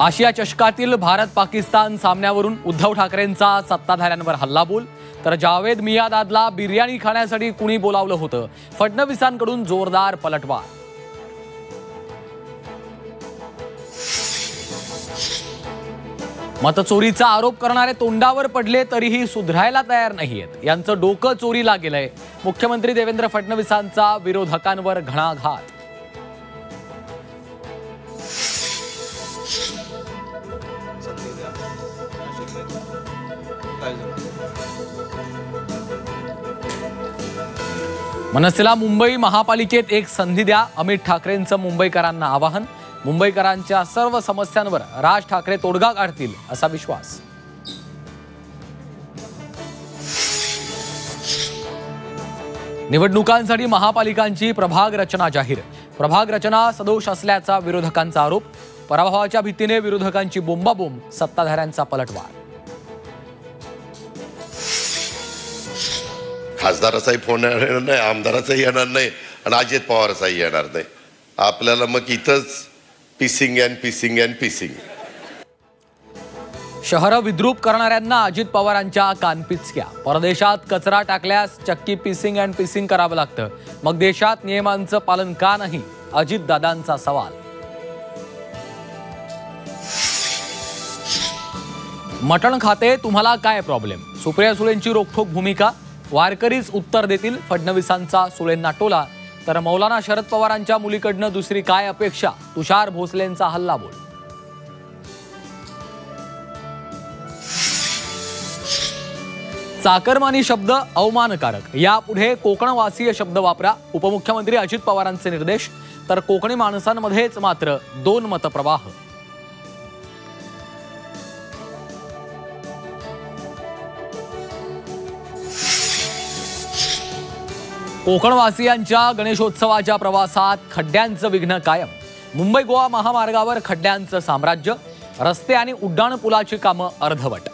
आशिया चषकातील भारत पाकिस्तान सामन्यावरून उद्धव ठाकरेंचा सत्ताधाऱ्यांवर हल्लाबोल। तर जावेद मियादादला बिर्याणी खाण्यासाठी कुणी बोलावलं होतं, फडणवीसांकडून जोरदार पलटवार। मतचोरीचा आरोप करणारे तोंडावर पडले तरीही सुधारायला तयार नाहीयेत। यांचं डोकं चोरीला गेलंय। मुख्यमंत्री देवेंद्र फडणवीसांचा विरोधकांवर घणाघात। मनसेला मुंबई महापालिकेत एक संधी द्या, अमित ठाकरेंचं मुंबईकरांना आवाहन। मुंबईकरांच्या सर्व समस्यांवर राज ठाकरे तोडगा काढतील असा विश्वास। निवडणुकांसाठी महापालिकांची प्रभाग रचना जाहीर। प्रभाग रचना सदोष असल्याचा विरोधकांचा आरोप। पराभवाच्या भीतीने विरोधकांची बोंबाबोंब, सत्ताधाऱ्यांचा पलटवार। खासदाराचाही फोन येणार नाही, आमदाराचाही येणार नाही आणि अजित पवारचाही येणार नाही। आपल्याला मग इथंच pissing and pissing and pissing. शहर विद्रूप करणाऱ्यांना अजित पवारांच्या कानपिचक्या। परदेशात कचरा टाकल्यास चक्की पिसिंग अँड पिसिंग करावं लागतं, मग देशात नियमांचं पालन का नाही, अजित दादांचा सवाल। मटण खाते तुम्हाला काय प्रॉब्लेम, सुप्रिया सुळेंची रोखठोक भूमिका। वारकरीच उत्तर देतील, फडणवीसांचा सुळेंना टोला। तर मौलाना शरद पवारांच्या मुलीकडनं दुसरी काय अपेक्षा, तुषार भोसलेंचा हल्लाबोल। चाकरमानी शब्द अवमानकारक, यापुढे कोकणवासीय शब्द वापरा, उपमुख्यमंत्री अजित पवारांचे निर्देश। तर कोकणी माणसांमध्येच मात्र दोन मतप्रवाह। कोकणवासियांच्या गणेशोत्सवाच्या प्रवासात खड्ड्यांचं विघ्न कायम। मुंबई गोवा महामार्गावर खड्ड्यांचं साम्राज्य। रस्ते आणि उड्डाणपुलाची कामं अर्धवट।